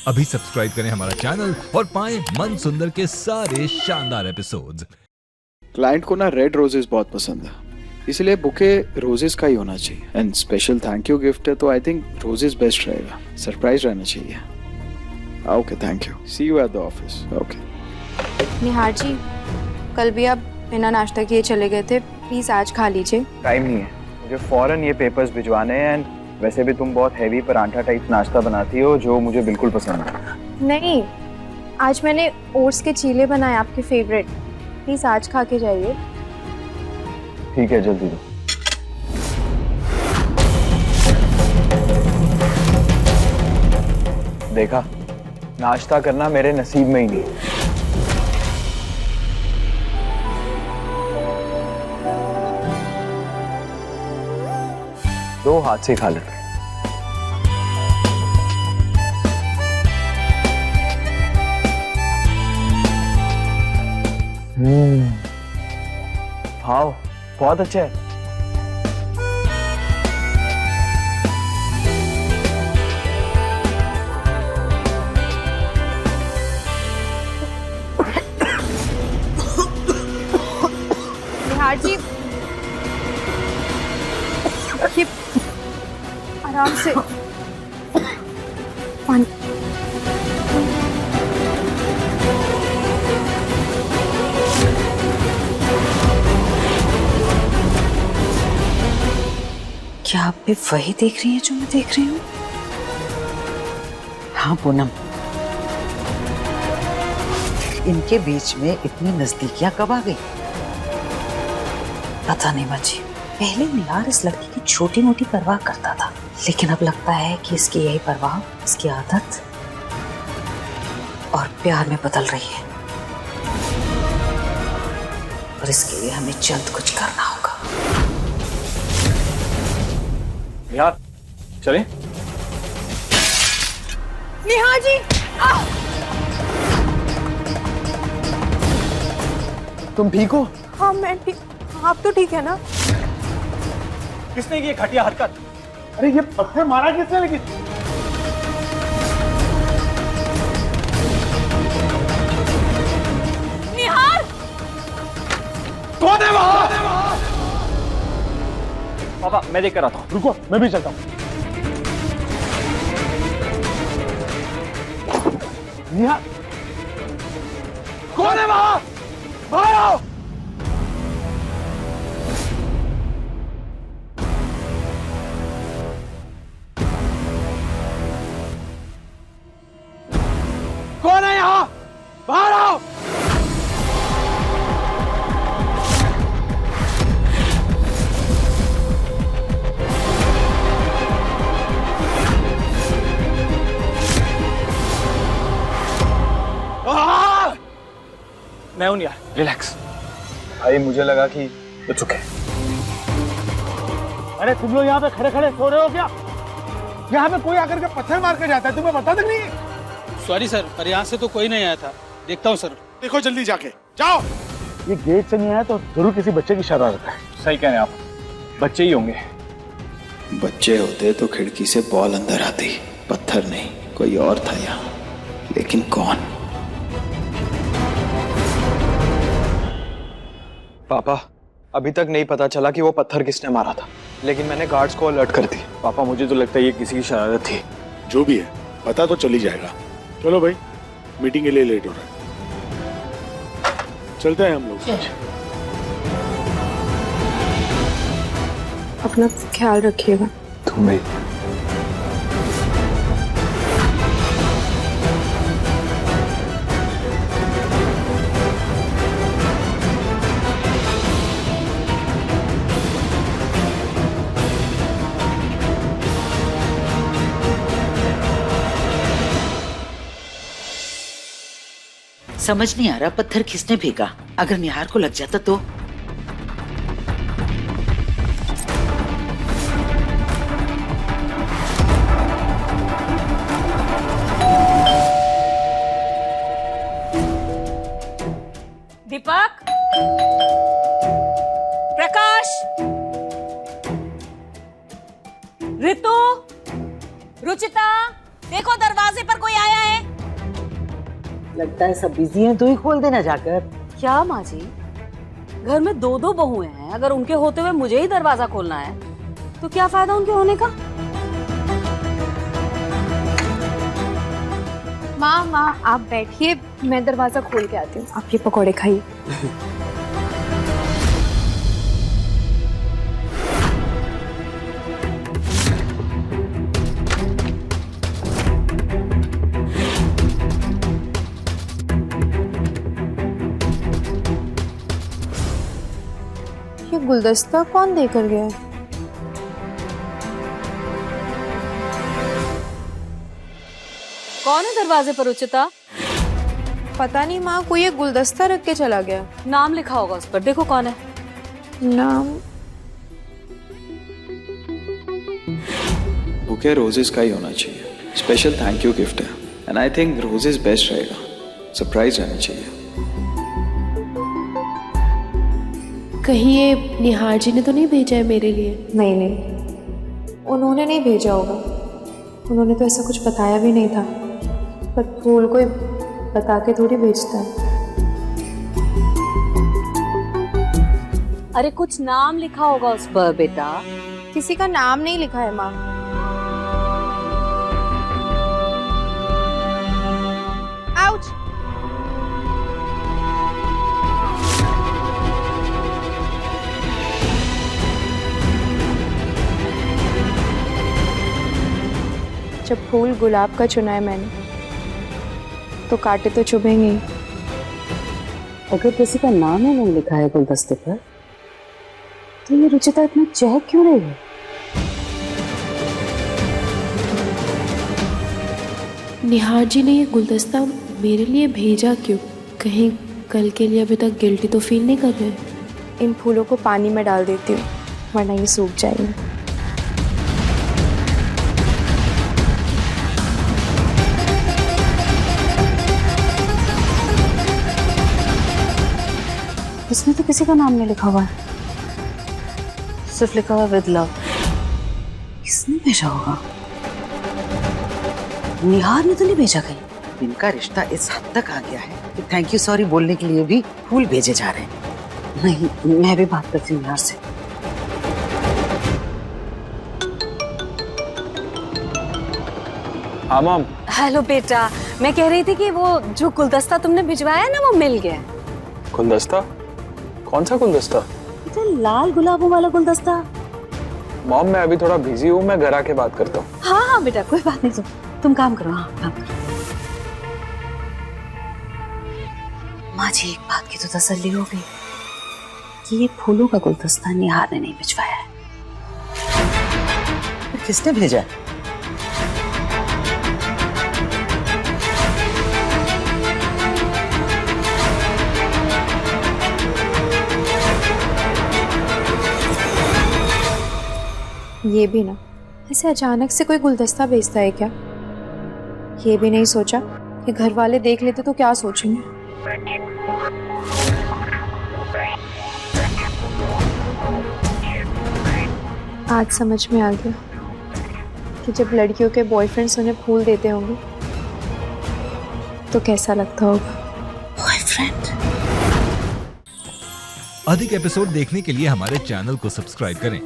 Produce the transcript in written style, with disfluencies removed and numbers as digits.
अभी सब्सक्राइब करें हमारा चैनल और पाएं मन सुंदर के सारे शानदार एपिसोड्स। क्लाइंट को ना रेड रोजेस बहुत पसंद है, इसलिए बुके रोजेस का ही होना चाहिए। And special thank you gift है तो आई थिंक रोजेस बेस्ट रहेगा, सरप्राइज रहना चाहिए। Okay, thank you, see you at the office. Okay. Nihar ji, कल भी आप बिना नाश्ता किए चले गए थे, प्लीज आज खा लीजिए। टाइम नहीं है, मुझे फौरन ये पेपर्स भिजवाने हैं। एंड वैसे भी तुम बहुत हैवी परांठा टाइप नाश्ता बनाती हो जो मुझे बिल्कुल पसंद है। नहीं, आज मैंने ओट्स के चीले बनाए, आपके फेवरेट। प्लीज आज खा के जाइए। ठीक है, जल्दी दो। देखा, नाश्ता करना मेरे नसीब में ही नहीं। दो हाथ से खा लेते। हाँ, बहुत अच्छा है। निहार जी, ये आराम से पानी। क्या आप भी वही देख रही हैं जो मैं देख रही हूँ? हाँ पूनम, इनके बीच में इतनी नजदीकियां कब आ गई? पता नहीं माँ जी। पहले निहार इस लड़की की छोटी मोटी परवाह करता था, लेकिन अब लगता है कि इसकी यही परवाह, इसकी आदत और प्यार में बदल रही है। और इसके लिए हमें जल्द कुछ करना होगा। निहार, चलें? निहार जी, तुम ठीक हो? हाँ मैं ठीक। आप तो ठीक है ना? किसने ये घटिया हरकत? अरे ये पत्थर मारा किसने? लेकिन निहार, कौन है वहां? पापा, मैं देख कर आता हूँ। रुको, मैं भी चलता हूँ। निहार, कौन है वहां? बाहर आओ। कौन है यहाँ? बाहर आओ। मैं हूं यार, रिलैक्स। भाई मुझे लगा कि तो चुके। अरे तुम लोग यहाँ पे खड़े खड़े सो रहे हो क्या? यहाँ पे कोई आकर के पत्थर मार के जाता है, तुम्हें पता तक नहीं? सॉरी सर, पर यहाँ से तो कोई नहीं आया था। देखता हूँ सर। देखो जल्दी जाके, जाओ। ये गेट से नहीं आया तो जरूर किसी बच्चे की शरारत है। सही कह रहे हैं आप, बच्चे ही होंगे। बच्चे होते तो खिड़की से बॉल अंदर आती, पत्थर नहीं। कोई और था यहाँ, लेकिन कौन? पापा, अभी तक नहीं पता चला कि वो पत्थर किसने मारा था, लेकिन मैंने गार्ड्स को अलर्ट कर दी। पापा, मुझे तो लगता है ये किसी की शरारत थी। जो भी है, पता तो चल ही जाएगा। चलो भाई, मीटिंग के लिए लेट हो रहा है, चलते हैं हम लोग। अपना ख्याल रखिएगा। तुम भी। समझ नहीं आ रहा पत्थर किसने फेंका। अगर निहार को लग जाता तो? दीपक, प्रकाश, रितु, रुचिता, देखो दरवाजे पर कोई आया है। लगता है सब बिजी हैं, तू ही खोल देना जाकर। क्या माँ जी, घर में दो दो बहुएं हैं, अगर उनके होते हुए मुझे ही दरवाजा खोलना है तो क्या फायदा उनके होने का। माँ आप बैठिए, मैं दरवाजा खोल के आती हूँ, आप ये पकौड़े खाइए। ये गुलदस्ता कौन देकर गया है? कौन है दरवाजे पर उचिता? पता नहीं माँ, कोई ये गुलदस्ता रख के चला गया। नाम लिखा होगा उस पर, देखो कौन है। नाम बुके रोजेस का ही होना चाहिए, स्पेशल थैंक यू गिफ्ट है and I think roses best रहेगा, सरप्राइज रहना चाहिए। कहीं ये निहार जी ने तो नहीं भेजा है मेरे लिए? नहीं, उन्होंने नहीं भेजा होगा, उन्होंने तो ऐसा कुछ बताया भी नहीं था। पर फूल कोई बता के थोड़ी भेजता है। अरे कुछ नाम लिखा होगा उस पर बेटा। किसी का नाम नहीं लिखा है माँ। आउच! जब फूल गुलाब का चुना है मैंने, तो कांटे तो चुभेंगे ही। अगर किसी का नाम ही नहीं लिखा है गुलदस्ते पर, तो ये रुचिता इतना चहक क्यों रही है? निहार जी ने ये गुलदस्ता मेरे लिए भेजा क्यों? कहीं कल के लिए अभी तक गिल्टी तो फील नहीं कर रहे? इन फूलों को पानी में डाल देती हूँ, वरना ये सूख जाएंगे। इसमें तो किसी का नाम नहीं लिखा हुआ है, सिर्फ लिखा हुआ विद लव। किसने भेजा होगा? निहार ने तो नहीं भेजा कहीं। इनका रिश्ता इस हद तक आ गया है कि थैंक यू सॉरी बोलने के लिए भी फूल भेजे जा रहे हैं। नहीं, मैं भी बात करती हूँ निहार से। हाँ मॉम। हेलो बेटा, मैं कह रही थी कि वो जो गुलदस्ता तुमने भिजवाया ना, वो मिल गया। गुलदस्ता? कौन सा गुलदस्ता? तो लाल गुलाबों वाला गुलदस्ता। मॉम मैं अभी थोड़ा बिजी हूँ, मैं घर आके बात करता हूँ। हाँ हाँ बेटा, कोई बात नहीं, तुम काम करो। हाँ काम करो। माँ जी, एक बात की तो तसल्ली हो गई कि ये फूलों का गुलदस्ता निहार ने नहीं भिजवाया है। किसने भेजा? ये भी ना, ऐसे अचानक से कोई गुलदस्ता भेजता है क्या? ये भी नहीं सोचा कि घर वाले देख लेते तो क्या सोचेंगे। आज समझ में आ गया कि जब लड़कियों के बॉयफ्रेंड्स उन्हें फूल देते होंगे तो कैसा लगता होगा। बॉयफ्रेंड? अधिक एपिसोड देखने के लिए हमारे चैनल को सब्सक्राइब करें